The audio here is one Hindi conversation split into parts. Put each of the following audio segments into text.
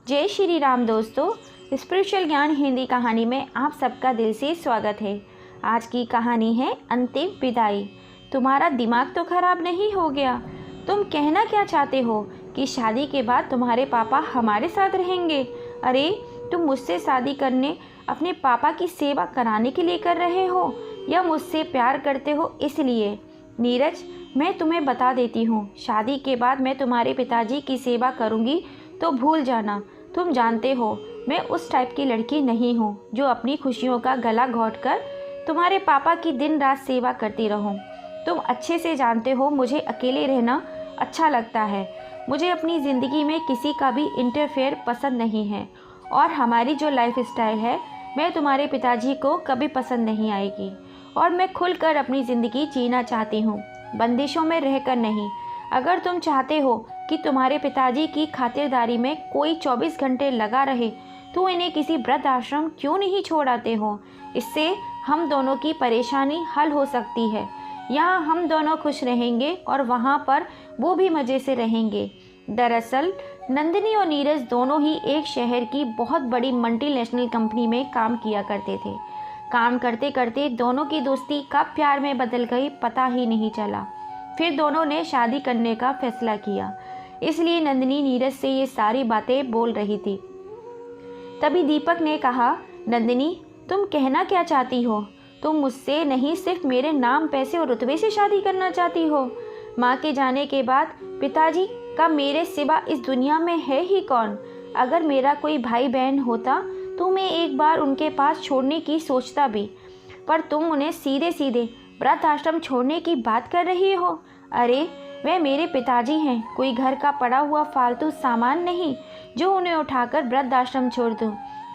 जय श्री राम दोस्तों, स्पिरिचुअल ज्ञान हिंदी कहानी में आप सबका दिल से स्वागत है। आज की कहानी है अंतिम विदाई। तुम्हारा दिमाग तो खराब नहीं हो गया? तुम कहना क्या चाहते हो कि शादी के बाद तुम्हारे पापा हमारे साथ रहेंगे? अरे तुम मुझसे शादी करने अपने पापा की सेवा कराने के लिए कर रहे हो या मुझसे प्यार करते हो इसलिए? नीरज, मैं तुम्हें बता देती हूँ, शादी के बाद मैं तुम्हारे पिताजी की सेवा करूँगी तो भूल जाना। तुम जानते हो मैं उस टाइप की लड़की नहीं हूँ जो अपनी खुशियों का गला घोंटकर तुम्हारे पापा की दिन रात सेवा करती रहूँ। तुम अच्छे से जानते हो मुझे अकेले रहना अच्छा लगता है। मुझे अपनी ज़िंदगी में किसी का भी इंटरफेयर पसंद नहीं है और हमारी जो लाइफ स्टाइल है मैं तुम्हारे पिताजी को कभी पसंद नहीं आएगी और मैं खुलकर अपनी ज़िंदगी जीना चाहती हूँ, बंदिशों में रहकर नहीं। अगर तुम चाहते हो कि तुम्हारे पिताजी की खातिरदारी में कोई 24 घंटे लगा रहे तो इन्हें किसी वृद्ध आश्रम क्यों नहीं छोड़ आते हो? इससे हम दोनों की परेशानी हल हो सकती है। यहाँ हम दोनों खुश रहेंगे और वहाँ पर वो भी मज़े से रहेंगे। दरअसल नंदिनी और नीरज दोनों ही एक शहर की बहुत बड़ी मल्टीनेशनल कंपनी में काम किया करते थे। काम करते करते दोनों की दोस्ती कब प्यार में बदल गई पता ही नहीं चला। फिर दोनों ने शादी करने का फैसला किया, इसलिए नंदिनी नीरज से ये सारी बातें बोल रही थी। तभी दीपक ने कहा, नंदिनी तुम कहना क्या चाहती हो? तुम मुझसे नहीं सिर्फ मेरे नाम, पैसे और रुतबे से शादी करना चाहती हो? माँ के जाने के बाद पिताजी का मेरे सिवा इस दुनिया में है ही कौन? अगर मेरा कोई भाई बहन होता तो मैं एक बार उनके पास छोड़ने की सोचता भी, पर तुम उन्हें सीधे सीधे वृद्ध आश्रम छोड़ने की बात कर रही हो। अरे वे मेरे पिताजी हैं, कोई घर का पड़ा हुआ फालतू सामान नहीं जो उन्हें उठाकर वृद्ध आश्रम छोड़ दूँ।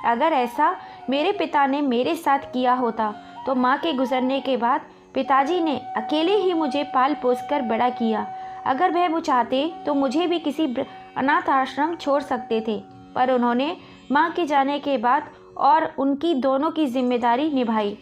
अगर ऐसा मेरे पिता ने मेरे साथ किया होता तो माँ के गुजरने के बाद पिताजी ने अकेले ही मुझे पाल पोस कर बड़ा किया। अगर वह वो चाहते तो मुझे भी किसी अनाथ आश्रम छोड़ सकते थे, पर उन्होंने माँ के जाने के बाद और उनकी दोनों की जिम्मेदारी निभाई,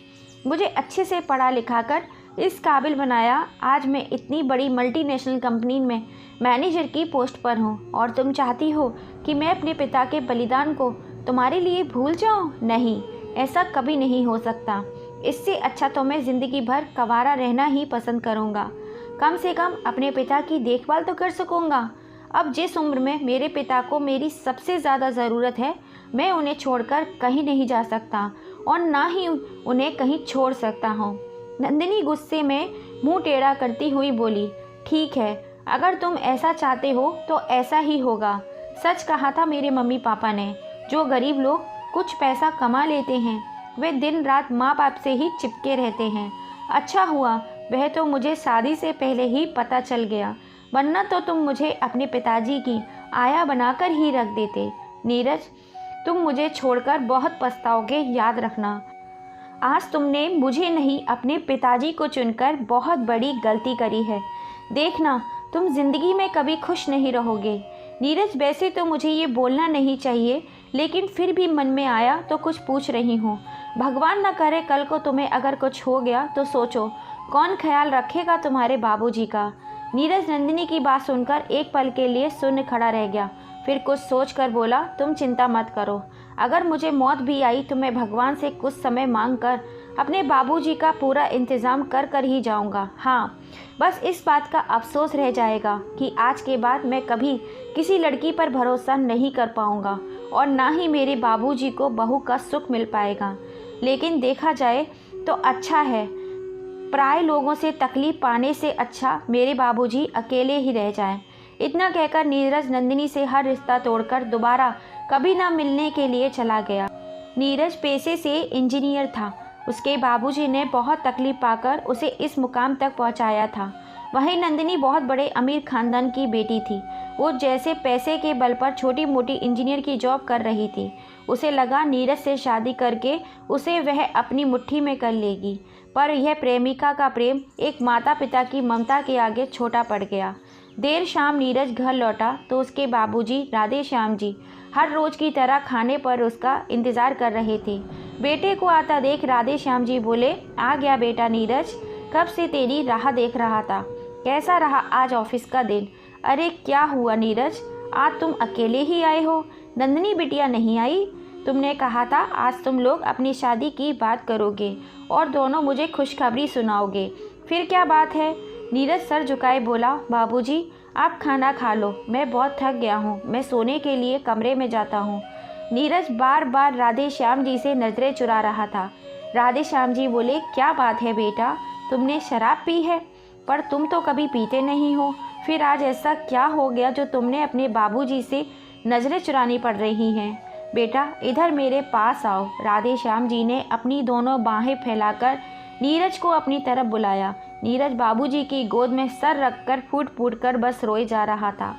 मुझे अच्छे से पढ़ा लिखा कर इस काबिल बनाया। आज मैं इतनी बड़ी मल्टीनेशनल कंपनी में मैनेजर की पोस्ट पर हूँ और तुम चाहती हो कि मैं अपने पिता के बलिदान को तुम्हारे लिए भूल जाऊँ? नहीं, ऐसा कभी नहीं हो सकता। इससे अच्छा तो मैं ज़िंदगी भर कंवारा रहना ही पसंद करूँगा। कम से कम अपने पिता की देखभाल तो कर सकूँगा। अब जिस उम्र में मेरे पिता को मेरी सबसे ज़्यादा ज़रूरत है, मैं उन्हें छोड़कर कहीं नहीं जा सकता और ना ही उन्हें कहीं छोड़ सकता हूँ। नंदिनी गुस्से में मुंह टेढ़ा करती हुई बोली, ठीक है, अगर तुम ऐसा चाहते हो तो ऐसा ही होगा। सच कहा था मेरे मम्मी पापा ने, जो गरीब लोग कुछ पैसा कमा लेते हैं वे दिन रात माँ बाप से ही चिपके रहते हैं। अच्छा हुआ वह तो मुझे शादी से पहले ही पता चल गया, वरना तो तुम मुझे अपने पिताजी की आया बनाकर ही रख देते। नीरज, तुम मुझे छोड़कर बहुत पछताओगे, याद रखना। आज तुमने मुझे नहीं अपने पिताजी को चुनकर बहुत बड़ी गलती करी है। देखना तुम ज़िंदगी में कभी खुश नहीं रहोगे। नीरज, वैसे तो मुझे ये बोलना नहीं चाहिए, लेकिन फिर भी मन में आया तो कुछ पूछ रही हूँ। भगवान न करे कल को तुम्हें अगर कुछ हो गया तो सोचो कौन ख्याल रखेगा तुम्हारे बाबूजी का? नीरज नंदिनी की बात सुनकर एक पल के लिए शून्य खड़ा रह गया, फिर कुछ सोचकर बोला, तुम चिंता मत करो। अगर मुझे मौत भी आई तो मैं भगवान से कुछ समय मांगकर अपने बाबूजी का पूरा इंतज़ाम कर कर ही जाऊंगा। हाँ, बस इस बात का अफसोस रह जाएगा कि आज के बाद मैं कभी किसी लड़की पर भरोसा नहीं कर पाऊंगा और ना ही मेरे बाबूजी को बहू का सुख मिल पाएगा। लेकिन देखा जाए तो अच्छा है, पराए लोगों से तकलीफ पाने से अच्छा मेरे बाबूजी अकेले ही रह जाएं। इतना कहकर नीरज नंदिनी से हर रिश्ता तोड़कर दोबारा कभी ना मिलने के लिए चला गया। नीरज पेशे से इंजीनियर था। उसके बाबूजी ने बहुत तकलीफ पाकर उसे इस मुकाम तक पहुंचाया था। वहीं नंदिनी बहुत बड़े अमीर खानदान की बेटी थी। वो जैसे पैसे के बल पर छोटी मोटी इंजीनियर की जॉब कर रही थी। उसे लगा नीरज से शादी करके उसे वह अपनी मुट्ठी में कर लेगी, पर यह प्रेमिका का प्रेम एक माता पिता की ममता के आगे छोटा पड़ गया। देर शाम नीरज घर लौटा तो उसके बाबूजी राधे श्याम जी हर रोज़ की तरह खाने पर उसका इंतज़ार कर रहे थे। बेटे को आता देख राधे श्याम जी बोले, आ गया बेटा नीरज, कब से तेरी राह देख रहा था। कैसा रहा आज ऑफिस का दिन? अरे क्या हुआ नीरज, आज तुम अकेले ही आए हो? नंदिनी बिटिया नहीं आई? तुमने कहा था आज तुम लोग अपनी शादी की बात करोगे और दोनों मुझे खुशखबरी सुनाओगे। फिर क्या बात है? नीरज सर झुकाए बोला, बाबूजी आप खाना खा लो, मैं बहुत थक गया हूँ, मैं सोने के लिए कमरे में जाता हूँ। नीरज बार बार राधे श्याम जी से नजरें चुरा रहा था। राधे श्याम जी बोले, क्या बात है बेटा, तुमने शराब पी है? पर तुम तो कभी पीते नहीं हो, फिर आज ऐसा क्या हो गया जो तुमने अपने बाबूजी से नजरें चुरानी पड़ रही हैं? बेटा इधर मेरे पास आओ। राधे श्याम जी ने अपनी दोनों बाहें फैलाकर नीरज को अपनी तरफ बुलाया। नीरज बाबूजी की गोद में सर रखकर फूट फूट कर बस रोए जा रहा था।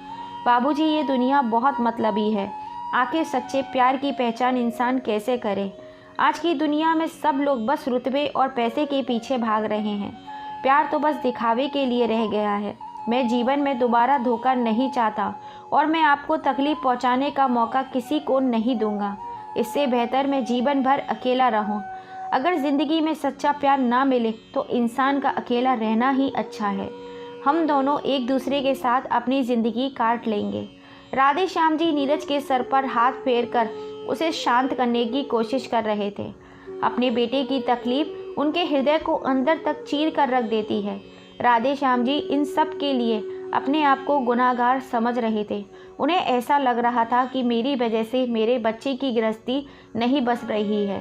बाबूजी ये दुनिया बहुत मतलबी है, आखिर सच्चे प्यार की पहचान इंसान कैसे करे? आज की दुनिया में सब लोग बस रुतबे और पैसे के पीछे भाग रहे हैं। प्यार तो बस दिखावे के लिए रह गया है। मैं जीवन में दोबारा धोखा नहीं चाहता और मैं आपको तकलीफ पहुंचाने का मौका किसी को नहीं दूंगा। इससे बेहतर मैं जीवन भर अकेला रहूं। अगर ज़िंदगी में सच्चा प्यार ना मिले तो इंसान का अकेला रहना ही अच्छा है। हम दोनों एक दूसरे के साथ अपनी ज़िंदगी काट लेंगे। राधे श्याम जी नीरज के सर पर हाथ फेरकर उसे शांत करने की कोशिश कर रहे थे। अपने बेटे की तकलीफ उनके हृदय को अंदर तक चीर कर रख देती है। राधे श्याम जी इन सब के लिए अपने आप को गुनाहगार समझ रहे थे। उन्हें ऐसा लग रहा था कि मेरी वजह से मेरे बच्चे की गृहस्थी नहीं बस रही है।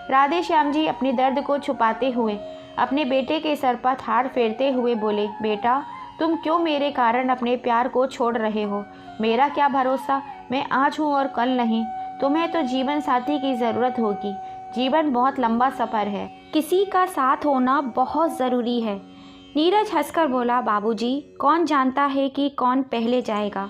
राधे श्याम जी अपने दर्द को छुपाते हुए अपने बेटे के सर पर हाथ फेरते हुए बोले, बेटा तुम क्यों मेरे कारण अपने प्यार को छोड़ रहे हो? मेरा क्या भरोसा, मैं आज हूँ और कल नहीं। तुम्हें तो जीवन साथी की ज़रूरत होगी। जीवन बहुत लंबा सफ़र है, किसी का साथ होना बहुत ज़रूरी है। नीरज हंसकर बोला, बाबूजी कौन जानता है कि कौन पहले जाएगा?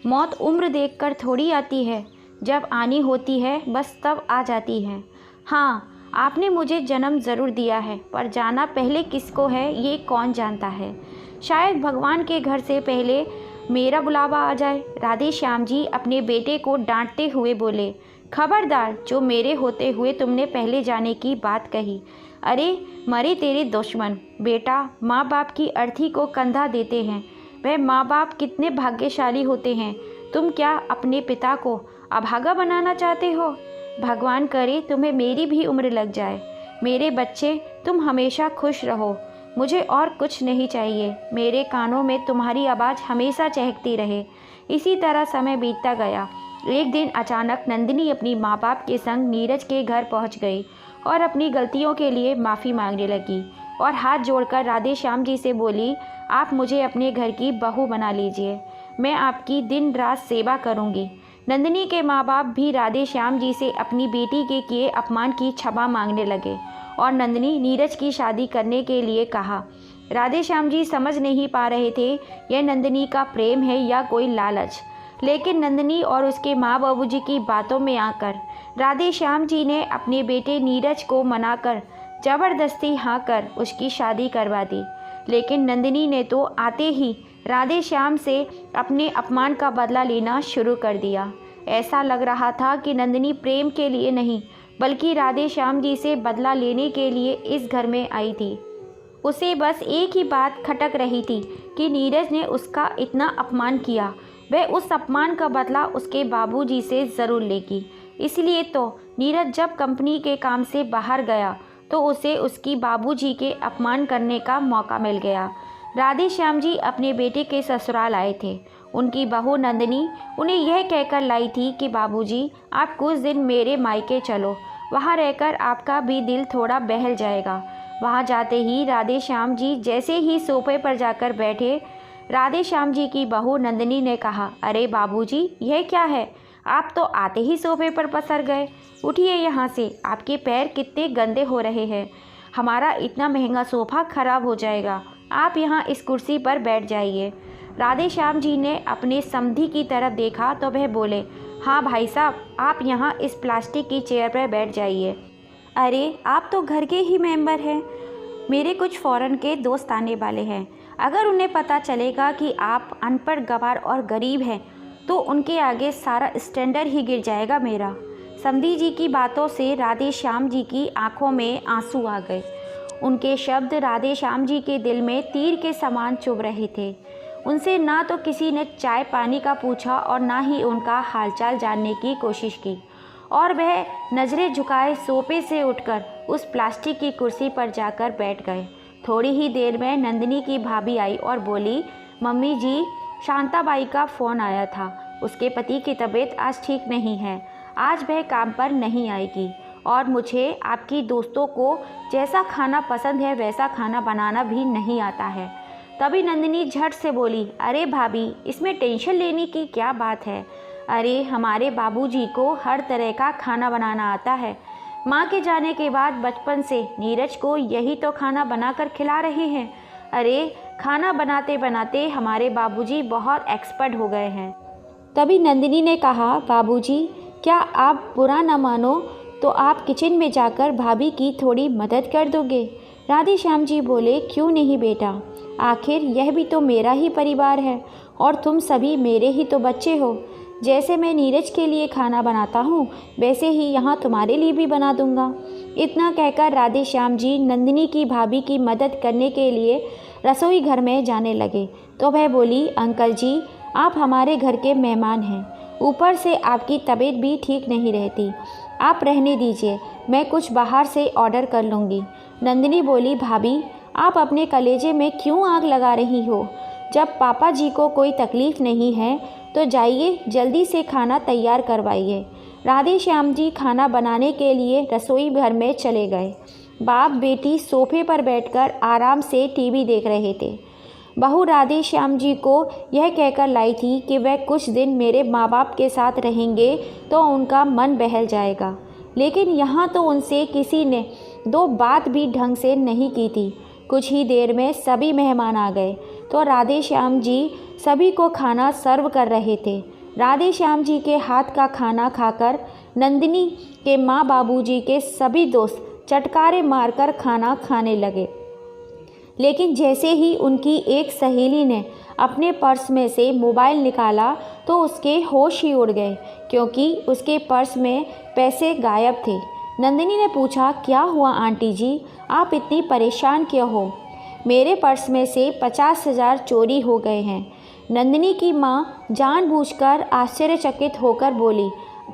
मौत उम्र देखकर थोड़ी आती है, जब आनी होती है बस तब आ जाती है। हाँ आपने मुझे जन्म ज़रूर दिया है, पर जाना पहले किसको है ये कौन जानता है। शायद भगवान के घर से पहले मेरा बुलावा आ जाए। राधे श्याम जी अपने बेटे को डांटते हुए बोले, खबरदार, जो मेरे होते हुए तुमने पहले जाने की बात कही। अरे मरे तेरे दुश्मन। बेटा माँ बाप की अर्थी को कंधा देते हैं, वह माँ बाप कितने भाग्यशाली होते हैं। तुम क्या अपने पिता को अभागा बनाना चाहते हो? भगवान करे तुम्हें मेरी भी उम्र लग जाए। मेरे बच्चे तुम हमेशा खुश रहो, मुझे और कुछ नहीं चाहिए। मेरे कानों में तुम्हारी आवाज़ हमेशा चहकती रहे। इसी तरह समय बीतता गया। एक दिन अचानक नंदिनी अपनी माँ बाप के संग नीरज के घर पहुँच गई और अपनी गलतियों के लिए माफ़ी मांगने लगी और हाथ जोड़कर राधे श्याम जी से बोली, आप मुझे अपने घर की बहू बना लीजिए, मैं आपकी दिन रात सेवा करूँगी। नंदिनी के माँ बाप भी राधे श्याम जी से अपनी बेटी के किए अपमान की क्षमा मांगने लगे और नंदिनी नीरज की शादी करने के लिए कहा। राधे श्याम जी समझ नहीं पा रहे थे यह नंदिनी का प्रेम है या कोई लालच, लेकिन नंदिनी और उसके माँ बाबूजी की बातों में आकर राधे श्याम जी ने अपने बेटे नीरज को मनाकर ज़बरदस्ती हाँ कर उसकी शादी करवा दी। लेकिन नंदिनी ने तो आते ही राधे श्याम से अपने अपमान का बदला लेना शुरू कर दिया। ऐसा लग रहा था कि नंदिनी प्रेम के लिए नहीं बल्कि राधे श्याम जी से बदला लेने के लिए इस घर में आई थी। उसे बस एक ही बात खटक रही थी कि नीरज ने उसका इतना अपमान किया, वह उस अपमान का बदला उसके बाबूजी से ज़रूर लेगी। इसलिए तो नीरज जब कंपनी के काम से बाहर गया तो उसे उसकी बाबूजी के अपमान करने का मौका मिल गया। राधे श्याम जी अपने बेटे के ससुराल आए थे। उनकी बहू नंदिनी उन्हें यह कहकर लाई थी कि बाबूजी आप कुछ दिन मेरे मायके चलो, वहाँ रहकर आपका भी दिल थोड़ा बहल जाएगा। वहाँ जाते ही राधे श्याम जी जैसे ही सोफे पर जाकर बैठे, राधे श्याम जी की बहू नंदिनी ने कहा, अरे बाबूजी यह क्या है, आप तो आते ही सोफे पर पसर गए। उठिए यहाँ से, आपके पैर कितने गंदे हो रहे हैं। हमारा इतना महंगा सोफ़ा खराब हो जाएगा, आप यहाँ इस कुर्सी पर बैठ जाइए। राधे श्याम जी ने अपने समधी की तरफ देखा तो वह बोले, हाँ भाई साहब, आप यहाँ इस प्लास्टिक की चेयर पर बैठ जाइए। अरे आप तो घर के ही मेंबर हैं, मेरे कुछ फ़ॉरेन के दोस्त आने वाले हैं। अगर उन्हें पता चलेगा कि आप अनपढ़ गंवार और गरीब हैं तो उनके आगे सारा स्टैंडर्ड ही गिर जाएगा मेरा। समधी जी की बातों से राधे श्याम जी की आंखों में आंसू आ गए। उनके शब्द राधे श्याम जी के दिल में तीर के समान चुभ रहे थे। उनसे ना तो किसी ने चाय पानी का पूछा और ना ही उनका हालचाल जानने की कोशिश की, और वह नज़रें झुकाए सोफे से उठकर उस प्लास्टिक की कुर्सी पर जाकर बैठ गए। थोड़ी ही देर में नंदिनी की भाभी आई और बोली, मम्मी जी, शांताबाई का फ़ोन आया था। उसके पति की तबीयत आज ठीक नहीं है, आज वह काम पर नहीं आएगी और मुझे आपकी दोस्तों को जैसा खाना पसंद है वैसा खाना बनाना भी नहीं आता है। तभी नंदिनी झट से बोली, अरे भाभी, इसमें टेंशन लेने की क्या बात है। अरे हमारे बाबूजी को हर तरह का खाना बनाना आता है। माँ के जाने के बाद बचपन से नीरज को यही तो खाना बनाकर खिला रहे हैं। अरे खाना बनाते बनाते हमारे बाबूजी बहुत एक्सपर्ट हो गए हैं। तभी नंदिनी ने कहा, बाबूजी, क्या आप बुरा न मानो तो आप किचन में जाकर भाभी की थोड़ी मदद कर दोगे। राधेश्याम जी बोले, क्यों नहीं बेटा, आखिर यह भी तो मेरा ही परिवार है और तुम सभी मेरे ही तो बच्चे हो। जैसे मैं नीरज के लिए खाना बनाता हूँ वैसे ही यहाँ तुम्हारे लिए भी बना दूँगा। इतना कहकर राधेश्याम जी नंदिनी की भाभी की मदद करने के लिए रसोई घर में जाने लगे तो वह बोली, अंकल जी, आप हमारे घर के मेहमान हैं, ऊपर से आपकी तबीयत भी ठीक नहीं रहती, आप रहने दीजिए, मैं कुछ बाहर से ऑर्डर कर लूँगी। नंदिनी बोली, भाभी, आप अपने कलेजे में क्यों आग लगा रही हो। जब पापा जी को कोई तकलीफ़ नहीं है तो जाइए जल्दी से खाना तैयार करवाइए। राधेश्याम जी खाना बनाने के लिए रसोई घर में चले गए। बाप बेटी सोफे पर बैठकर आराम से टीवी देख रहे थे। बहू राधेश्याम जी को यह कहकर लाई थी कि वह कुछ दिन मेरे माँ बाप के साथ रहेंगे तो उनका मन बहल जाएगा, लेकिन यहाँ तो उनसे किसी ने दो बात भी ढंग से नहीं की थी। कुछ ही देर में सभी मेहमान आ गए तो राधेश्याम जी सभी को खाना सर्व कर रहे थे। राधेश्याम जी के हाथ का खाना खाकर नंदिनी के माँ बाबूजी के सभी दोस्त चटकारे मारकर खाना खाने लगे, लेकिन जैसे ही उनकी एक सहेली ने अपने पर्स में से मोबाइल निकाला तो उसके होश ही उड़ गए, क्योंकि उसके पर्स में पैसे गायब थे। नंदिनी ने पूछा, क्या हुआ आंटी जी, आप इतनी परेशान क्यों हो। मेरे पर्स में से 50,000 चोरी हो गए हैं। नंदिनी की माँ जानबूझकर आश्चर्यचकित होकर बोली,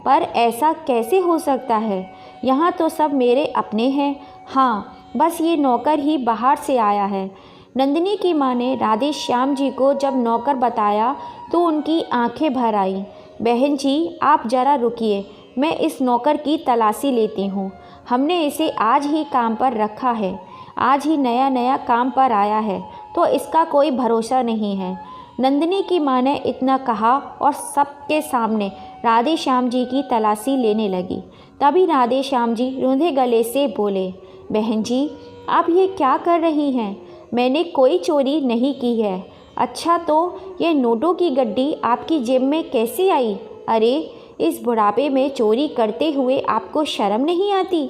पर ऐसा कैसे हो सकता है, यहाँ तो सब मेरे अपने हैं। हाँ, बस ये नौकर ही बाहर से आया है। नंदिनी की माँ ने राधेश्याम जी को जब नौकर बताया तो उनकी आंखें भर आईं। बहन जी, आप ज़रा रुकिए, मैं इस नौकर की तलाशी लेती हूँ। हमने इसे आज ही काम पर रखा है, आज ही नया नया काम पर आया है तो इसका कोई भरोसा नहीं है। नंदिनी की माँ ने इतना कहा और सबके सामने राधेश्याम जी की तलाशी लेने लगी। तभी राधेश्याम जी रूंधे गले से बोले, बहन जी, आप ये क्या कर रही हैं, मैंने कोई चोरी नहीं की है। अच्छा, तो ये नोटों की गड्डी आपकी जेब में कैसे आई। अरे, इस बुढ़ापे में चोरी करते हुए आपको शर्म नहीं आती।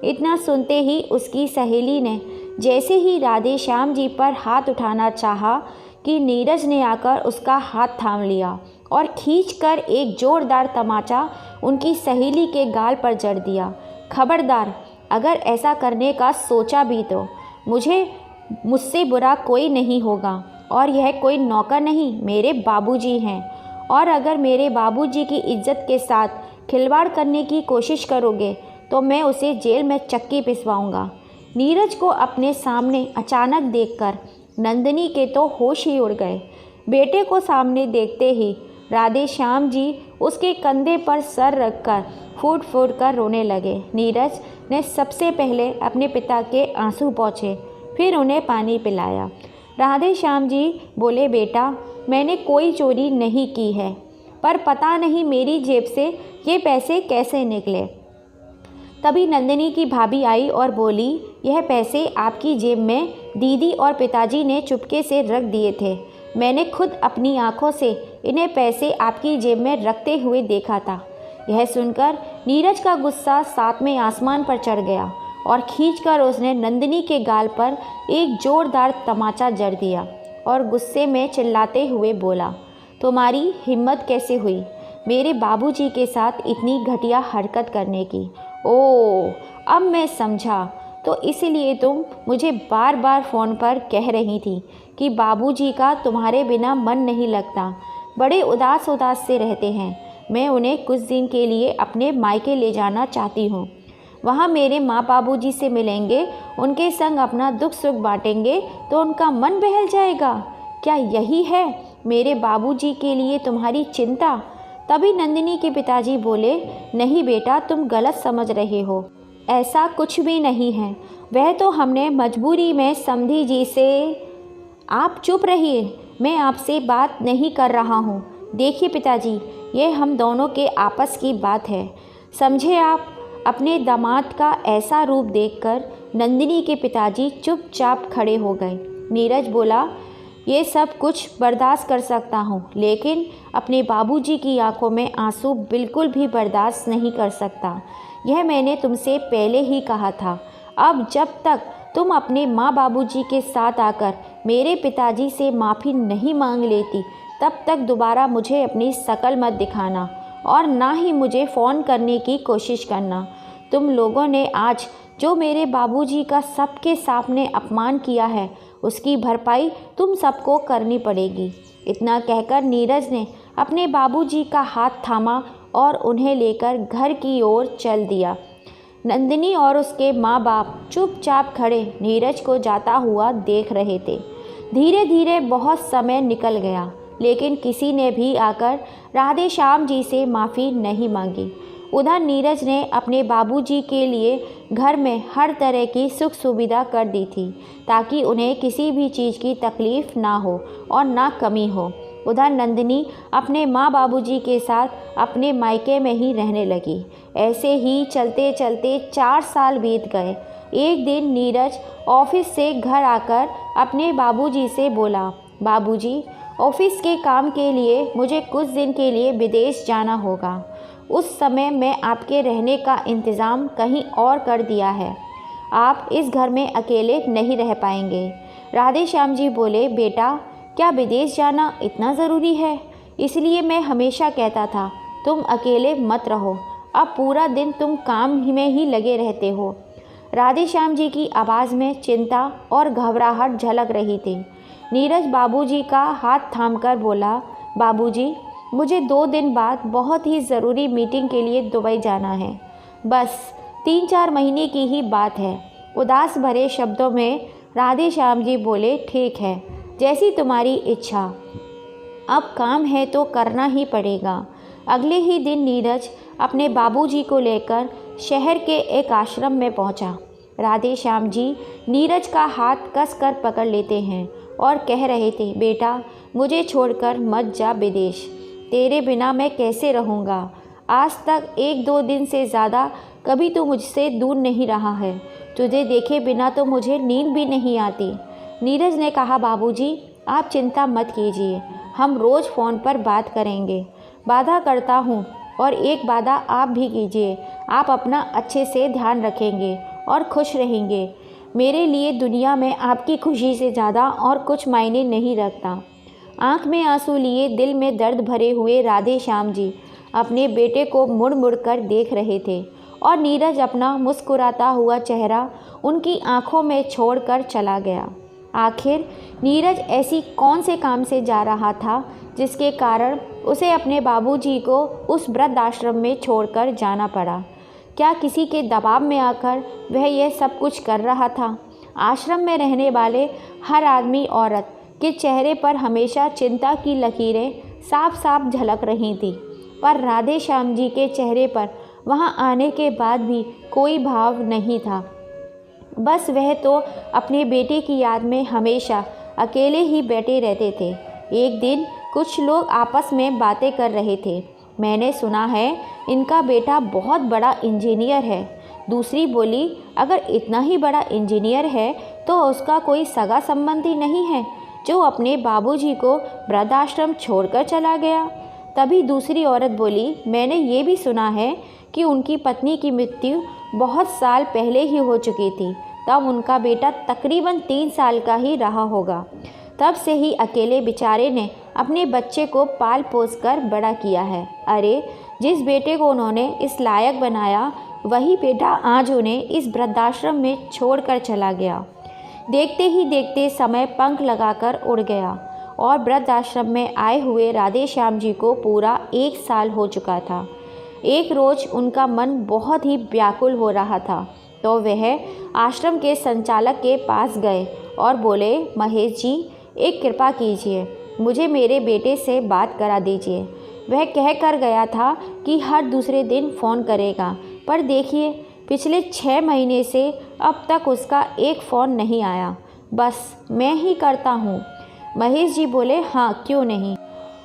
इतना सुनते ही उसकी सहेली ने जैसे ही राधेश्याम जी पर हाथ उठाना चाहा कि नीरज ने आकर उसका हाथ थाम लिया और खींचकर एक जोरदार तमाचा उनकी सहेली के गाल पर जड़ दिया। खबरदार, अगर ऐसा करने का सोचा भी तो मुझसे बुरा कोई नहीं होगा, और यह कोई नौकर नहीं, मेरे बाबूजी हैं, और अगर मेरे बाबूजी की इज्जत के साथ खिलवाड़ करने की कोशिश करोगे तो मैं उसे जेल में चक्की पिसवाऊंगा। नीरज को अपने सामने अचानक देखकर नंदिनी के तो होश ही उड़ गए। बेटे को सामने देखते ही राधेश्याम जी उसके कंधे पर सर रखकर फूट फूट कर रोने लगे। नीरज ने सबसे पहले अपने पिता के आंसू पोंछे, फिर उन्हें पानी पिलाया। राधेश्याम जी बोले, बेटा, मैंने कोई चोरी नहीं की है, पर पता नहीं मेरी जेब से ये पैसे कैसे निकले। तभी नंदिनी की भाभी आई और बोली, यह पैसे आपकी जेब में दीदी और पिताजी ने चुपके से रख दिए थे। मैंने खुद अपनी आंखों से इन्हें पैसे आपकी जेब में रखते हुए देखा था। यह सुनकर नीरज का गुस्सा सातवें आसमान पर चढ़ गया और खींचकर उसने नंदिनी के गाल पर एक जोरदार तमाचा जड़ दिया और गुस्से में चिल्लाते हुए बोला, तुम्हारी हिम्मत कैसे हुई मेरे बाबूजी के साथ इतनी घटिया हरकत करने की। ओह, अब मैं समझा, तो इसीलिए तुम मुझे बार बार फ़ोन पर कह रही थी कि बाबूजी का तुम्हारे बिना मन नहीं लगता, बड़े उदास उदास से रहते हैं। मैं उन्हें कुछ दिन के लिए अपने मायके ले जाना चाहती हूँ। वहाँ मेरे माँ बाबूजी से मिलेंगे, उनके संग अपना दुख सुख बांटेंगे तो उनका मन बहल जाएगा। क्या यही है मेरे बाबूजी के लिए तुम्हारी चिंता? तभी नंदिनी के पिताजी बोले, नहीं बेटा, तुम गलत समझ रहे हो, ऐसा कुछ भी नहीं है। वह तो हमने मजबूरी में समधी जी से। आप चुप रहिए, मैं आपसे बात नहीं कर रहा हूँ। देखिए पिताजी, ये हम दोनों के आपस की बात है, समझे आप। अपने दामाद का ऐसा रूप देखकर नंदिनी के पिताजी चुपचाप खड़े हो गए। नीरज बोला, ये सब कुछ बर्दाश्त कर सकता हूँ, लेकिन अपने बाबूजी की आंखों में आंसू बिल्कुल भी बर्दाश्त नहीं कर सकता। यह मैंने तुमसे पहले ही कहा था। अब जब तक तुम अपने माँ बाबूजी के साथ आकर मेरे पिताजी से माफ़ी नहीं मांग लेती, तब तक दोबारा मुझे अपनी शकल मत दिखाना और ना ही मुझे फ़ोन करने की कोशिश करना। तुम लोगों ने आज जो मेरे बाबूजी का सबके सामने अपमान किया है, उसकी भरपाई तुम सबको करनी पड़ेगी। इतना कहकर नीरज ने अपने बाबूजी का हाथ थामा और उन्हें लेकर घर की ओर चल दिया। नंदिनी और उसके माँ बाप चुपचाप खड़े नीरज को जाता हुआ देख रहे थे। धीरे धीरे बहुत समय निकल गया, लेकिन किसी ने भी आकर राधे श्याम जी से माफ़ी नहीं मांगी। उधर नीरज ने अपने बाबूजी के लिए घर में हर तरह की सुख सुविधा कर दी थी, ताकि उन्हें किसी भी चीज़ की तकलीफ़ ना हो और ना कमी हो। उधर नंदिनी अपने माँ बाबूजी के साथ अपने मायके में ही रहने लगी। ऐसे ही चलते चलते 4 साल बीत गए। एक दिन नीरज ऑफिस से घर आकर अपने बाबूजी से बोला, बाबूजी, ऑफिस के काम के लिए मुझे कुछ दिन के लिए विदेश जाना होगा। उस समय मैं आपके रहने का इंतज़ाम कहीं और कर दिया है। आप इस घर में अकेले नहीं रह पाएंगे। राधे श्याम जी बोले, बेटा, क्या विदेश जाना इतना ज़रूरी है? इसलिए मैं हमेशा कहता था तुम अकेले मत रहो। अब पूरा दिन तुम काम में ही लगे रहते हो। राधे श्याम जी की आवाज़ में चिंता और घबराहट झलक रही थी। नीरज बाबूजी का हाथ थामकर बोला, बाबूजी, मुझे 2 दिन बाद बहुत ही ज़रूरी मीटिंग के लिए दुबई जाना है। बस 3-4 महीने की ही बात है। उदास भरे शब्दों में राधे श्याम जी बोले, ठीक है, जैसी तुम्हारी इच्छा। अब काम है तो करना ही पड़ेगा। अगले ही दिन नीरज अपने बाबूजी को लेकर शहर के एक आश्रम में पहुंचा। राधे श्याम जी नीरज का हाथ कसकर पकड़ लेते हैं और कह रहे थे, बेटा, मुझे छोड़कर मत जा विदेश। तेरे बिना मैं कैसे रहूँगा? आज तक 1-2 दिन से ज़्यादा कभी तू मुझसे दूर नहीं रहा है। तुझे देखे बिना तो मुझे नींद भी नहीं आती। नीरज ने कहा, बाबूजी, आप चिंता मत कीजिए, हम रोज़ फ़ोन पर बात करेंगे। वादा करता हूँ, और एक वादा आप भी कीजिए, आप अपना अच्छे से ध्यान रखेंगे और खुश रहेंगे। मेरे लिए दुनिया में आपकी खुशी से ज़्यादा और कुछ मायने नहीं रखता। आँख में आंसू लिए, दिल में दर्द भरे हुए राधे श्याम जी अपने बेटे को मुड़ मुड़ कर देख रहे थे और नीरज अपना मुस्कुराता हुआ चेहरा उनकी आंखों में छोड़कर चला गया। आखिर नीरज ऐसी कौन से काम से जा रहा था जिसके कारण उसे अपने बाबूजी को उस वृद्धाश्रम में छोड़कर जाना पड़ा? क्या किसी के दबाव में आकर वह यह सब कुछ कर रहा था? आश्रम में रहने वाले हर आदमी औरत के चेहरे पर हमेशा चिंता की लकीरें साफ साफ झलक रही थी, पर राधे श्याम जी के चेहरे पर वहां आने के बाद भी कोई भाव नहीं था। बस वह तो अपने बेटे की याद में हमेशा अकेले ही बैठे रहते थे। एक दिन कुछ लोग आपस में बातें कर रहे थे। मैंने सुना है इनका बेटा बहुत बड़ा इंजीनियर है। दूसरी बोली, अगर इतना ही बड़ा इंजीनियर है तो उसका कोई सगा संबंधी नहीं है जो अपने बाबूजी को वृद्धाश्रम छोड़कर चला गया। तभी दूसरी औरत बोली, मैंने ये भी सुना है कि उनकी पत्नी की मृत्यु बहुत साल पहले ही हो चुकी थी, तब उनका बेटा तकरीबन 3 साल का ही रहा होगा। तब से ही अकेले बेचारे ने अपने बच्चे को पाल पोस कर बड़ा किया है। अरे, जिस बेटे को उन्होंने इस लायक बनाया वही बेटा आज उन्हें इस वृद्धाश्रम में छोड़कर चला गया। देखते ही देखते समय पंख लगाकर उड़ गया और वृद्धाश्रम में आए हुए राधे श्याम जी को पूरा 1 साल हो चुका था। एक रोज़ उनका मन बहुत ही व्याकुल हो रहा था तो वह आश्रम के संचालक के पास गए और बोले, महेश जी, एक कृपा कीजिए, मुझे मेरे बेटे से बात करा दीजिए। वह कह कर गया था कि हर दूसरे दिन फ़ोन करेगा, पर देखिए पिछले 6 महीने से अब तक उसका एक फ़ोन नहीं आया। बस मैं ही करता हूँ। महेश जी बोले, हाँ क्यों नहीं।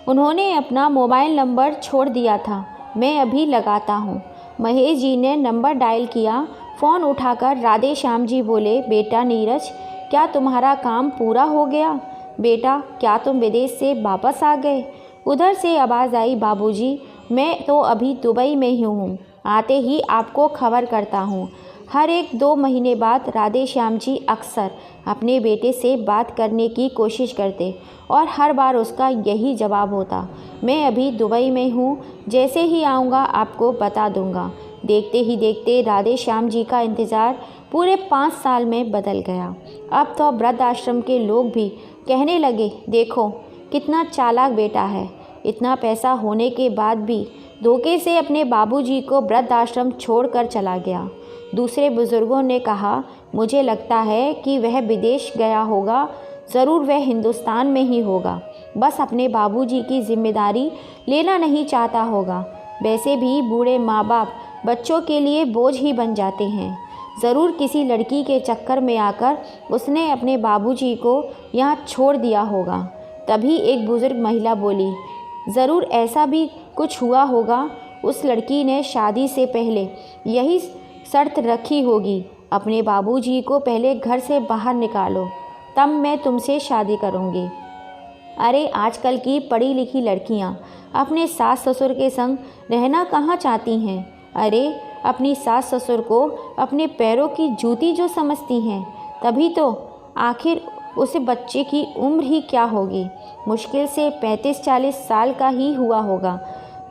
उन्होंने अपना मोबाइल नंबर छोड़ दिया था, मैं अभी लगाता हूँ। महेश जी ने नंबर डायल किया। फ़ोन उठाकर राधे श्याम जी बोले, बेटा नीरज, क्या तुम्हारा काम पूरा हो गया? बेटा, क्या तुम विदेश से वापस आ गए? उधर से आवाज़ आई, बाबूजी, मैं तो अभी दुबई में ही हूँ, आते ही आपको खबर करता हूँ। हर 1-2 महीने बाद राधे श्याम जी अक्सर अपने बेटे से बात करने की कोशिश करते और हर बार उसका यही जवाब होता, मैं अभी दुबई में हूँ, जैसे ही आऊँगा आपको बता दूँगा। देखते ही देखते राधे श्याम जी का इंतज़ार पूरे 5 साल में बदल गया। अब तो वृद्धाश्रम के लोग भी कहने लगे, देखो कितना चालाक बेटा है, इतना पैसा होने के बाद भी धोखे से अपने बाबूजी को वृद्धाश्रम छोड़कर चला गया। दूसरे बुजुर्गों ने कहा, मुझे लगता है कि वह विदेश गया होगा, ज़रूर वह हिंदुस्तान में ही होगा, बस अपने बाबूजी की जिम्मेदारी लेना नहीं चाहता होगा। वैसे भी बूढ़े माँ बाप बच्चों के लिए बोझ ही बन जाते हैं। ज़रूर किसी लड़की के चक्कर में आकर उसने अपने बाबूजी को यहाँ छोड़ दिया होगा। तभी एक बुज़ुर्ग महिला बोली, ज़रूर ऐसा भी कुछ हुआ होगा। उस लड़की ने शादी से पहले यही शर्त रखी होगी, अपने बाबूजी को पहले घर से बाहर निकालो, तब मैं तुमसे शादी करूँगी। अरे आजकल की पढ़ी लिखी लड़कियाँ अपने सास ससुर के संग रहना कहाँ चाहती हैं। अरे अपनी सास ससुर को अपने पैरों की जूती जो समझती हैं, तभी तो आखिर उस बच्चे की उम्र ही क्या होगी, मुश्किल से 35-40 साल का ही हुआ होगा।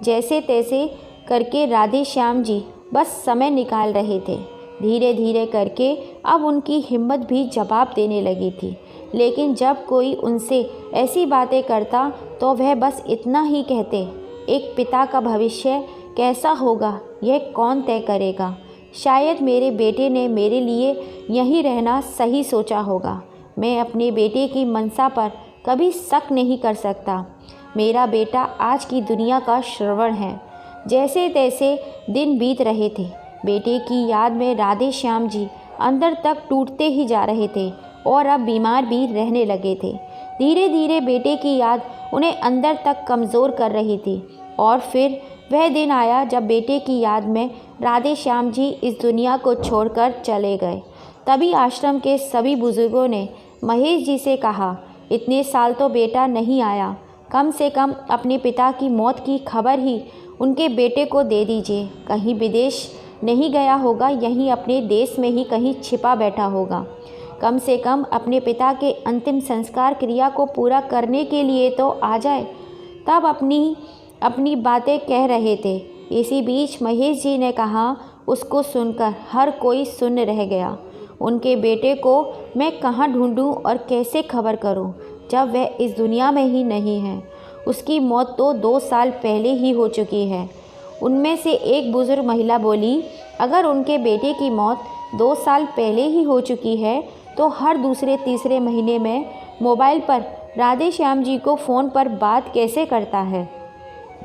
जैसे तैसे करके राधे श्याम जी बस समय निकाल रहे थे। धीरे धीरे करके अब उनकी हिम्मत भी जवाब देने लगी थी, लेकिन जब कोई उनसे ऐसी बातें करता तो वह बस इतना ही कहते, एक पिता का भविष्य कैसा होगा यह कौन तय करेगा। शायद मेरे बेटे ने मेरे लिए यहीं रहना सही सोचा होगा। मैं अपने बेटे की मंशा पर कभी शक नहीं कर सकता। मेरा बेटा आज की दुनिया का श्रवण है। जैसे तैसे दिन बीत रहे थे। बेटे की याद में राधे श्याम जी अंदर तक टूटते ही जा रहे थे और अब बीमार भी रहने लगे थे। धीरे धीरे बेटे की याद उन्हें अंदर तक कमज़ोर कर रही थी और फिर वह दिन आया जब बेटे की याद में राधे श्याम जी इस दुनिया को छोड़कर चले गए। तभी आश्रम के सभी बुजुर्गों ने महेश जी से कहा, इतने साल तो बेटा नहीं आया, कम से कम अपने पिता की मौत की खबर ही उनके बेटे को दे दीजिए। कहीं विदेश नहीं गया होगा, यहीं अपने देश में ही कहीं छिपा बैठा होगा। कम से कम अपने पिता के अंतिम संस्कार क्रिया को पूरा करने के लिए तो आ जाए। तब अपनी बातें कह रहे थे। इसी बीच महेश जी ने कहा, उसको सुनकर हर कोई सुन्न रह गया। उनके बेटे को मैं कहाँ ढूंढूं और कैसे खबर करूं, जब वह इस दुनिया में ही नहीं है। उसकी मौत तो 2 साल पहले ही हो चुकी है। उनमें से एक बुजुर्ग महिला बोली, अगर उनके बेटे की मौत 2 साल पहले ही हो चुकी है तो हर दूसरे तीसरे महीने में मोबाइल पर राधे श्याम जी को फ़ोन पर बात कैसे करता है।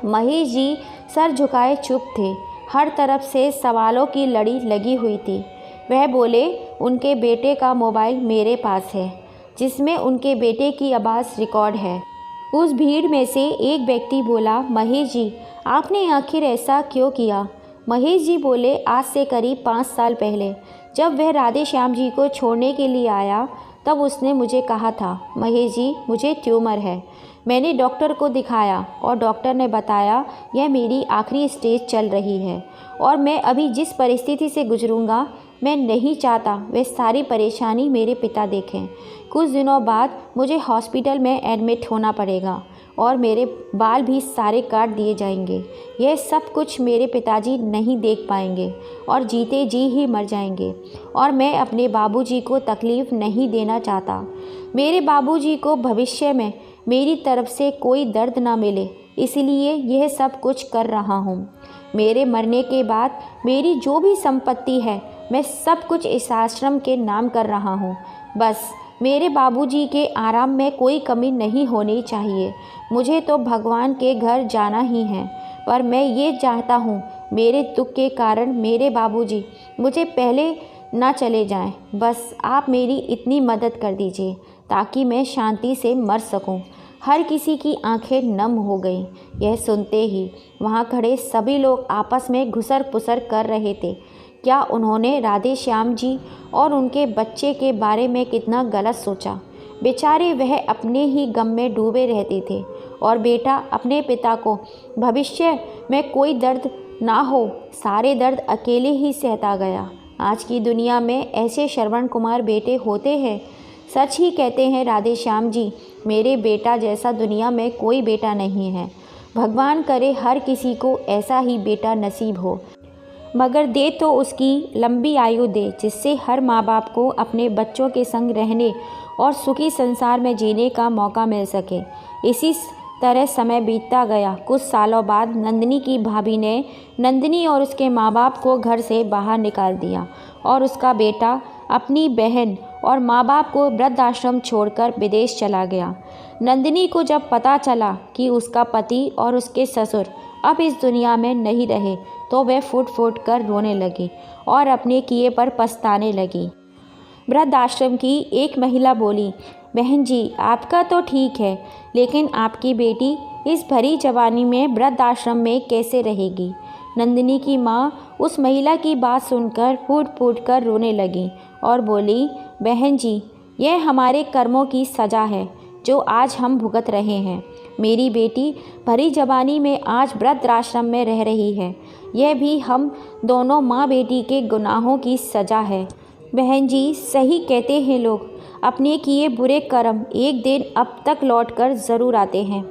महेश जी सर झुकाए चुप थे। हर तरफ से सवालों की लड़ी लगी हुई थी। वह बोले, उनके बेटे का मोबाइल मेरे पास है, जिसमें उनके बेटे की आवाज़ रिकॉर्ड है। उस भीड़ में से एक व्यक्ति बोला, महेश जी, आपने आखिर ऐसा क्यों किया? महेश जी बोले, आज से करीब 5 साल पहले जब वह राधे श्याम जी को छोड़ने के लिए आया, तब उसने मुझे कहा था, महेश जी, मुझे ट्यूमर है। मैंने डॉक्टर को दिखाया और डॉक्टर ने बताया यह मेरी आखिरी स्टेज चल रही है और मैं अभी जिस परिस्थिति से गुजरूंगा, मैं नहीं चाहता वह सारी परेशानी मेरे पिता देखें। कुछ दिनों बाद मुझे हॉस्पिटल में एडमिट होना पड़ेगा और मेरे बाल भी सारे काट दिए जाएंगे। यह सब कुछ मेरे पिताजी नहीं देख पाएंगे और जीते जी ही मर जाएंगे, और मैं अपने बाबूजी को तकलीफ़ नहीं देना चाहता। मेरे बाबूजी को भविष्य में मेरी तरफ से कोई दर्द ना मिले, इसलिए यह सब कुछ कर रहा हूँ। मेरे मरने के बाद मेरी जो भी संपत्ति है मैं सब कुछ इस आश्रम के नाम कर रहा हूँ। बस मेरे बाबूजी के आराम में कोई कमी नहीं होनी चाहिए। मुझे तो भगवान के घर जाना ही है, पर मैं ये चाहता हूँ मेरे दुख के कारण मेरे बाबूजी मुझे पहले ना चले जाएं। बस आप मेरी इतनी मदद कर दीजिए ताकि मैं शांति से मर सकूं। हर किसी की आंखें नम हो गईं। यह सुनते ही वहाँ खड़े सभी लोग आपस में घुसर पुसर कर रहे थे। क्या उन्होंने राधे श्याम जी और उनके बच्चे के बारे में कितना गलत सोचा। बेचारे वह अपने ही गम में डूबे रहते थे, और बेटा अपने पिता को भविष्य में कोई दर्द ना हो, सारे दर्द अकेले ही सहता गया। आज की दुनिया में ऐसे श्रवण कुमार बेटे होते हैं। सच ही कहते हैं राधे श्याम जी, मेरे बेटा जैसा दुनिया में कोई बेटा नहीं है। भगवान करे हर किसी को ऐसा ही बेटा नसीब हो, मगर दे तो उसकी लंबी आयु दे, जिससे हर माँ बाप को अपने बच्चों के संग रहने और सुखी संसार में जीने का मौका मिल सके। इसी तरह समय बीतता गया। कुछ सालों बाद नंदिनी की भाभी ने नंदिनी और उसके माँ बाप को घर से बाहर निकाल दिया, और उसका बेटा अपनी बहन और माँ बाप को वृद्धाश्रम छोड़कर विदेश चला गया। नंदिनी को जब पता चला कि उसका पति और उसके ससुर अब इस दुनिया में नहीं रहे, तो वह फूट फूट कर रोने लगी और अपने किए पर पछताने लगी। वृद्धाश्रम की एक महिला बोली, बहन जी आपका तो ठीक है, लेकिन आपकी बेटी इस भरी जवानी में वृद्धाश्रम में कैसे रहेगी। नंदिनी की माँ उस महिला की बात सुनकर फूट फूट कर रोने लगी और बोली, बहन जी यह हमारे कर्मों की सज़ा है जो आज हम भुगत रहे हैं। मेरी बेटी भरी जवानी में आज वृद्धाश्रम में रह रही है। यह भी हम दोनों माँ बेटी के गुनाहों की सज़ा है। बहन जी सही कहते हैं लोग, अपने किए बुरे कर्म एक दिन अब तक लौट कर ज़रूर आते हैं।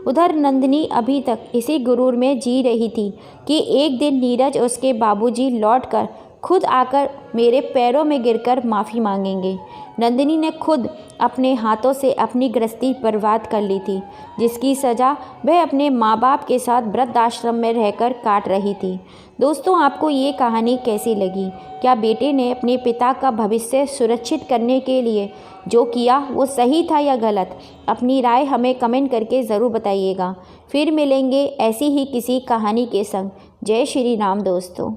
उधर नंदिनी अभी तक इसी गुरूर में जी रही थी कि एक दिन नीरज उसके बाबूजी लौटकर खुद आकर मेरे पैरों में गिरकर माफ़ी मांगेंगे। नंदिनी ने खुद अपने हाथों से अपनी गृहस्थी बर्बाद कर ली थी, जिसकी सज़ा वह अपने माँ बाप के साथ वृद्धाश्रम में रहकर काट रही थी। दोस्तों आपको ये कहानी कैसी लगी? क्या बेटे ने अपने पिता का भविष्य सुरक्षित करने के लिए जो किया वो सही था या गलत? अपनी राय हमें कमेंट करके ज़रूर बताइएगा। फिर मिलेंगे ऐसी ही किसी कहानी के संग। जय श्री राम दोस्तों।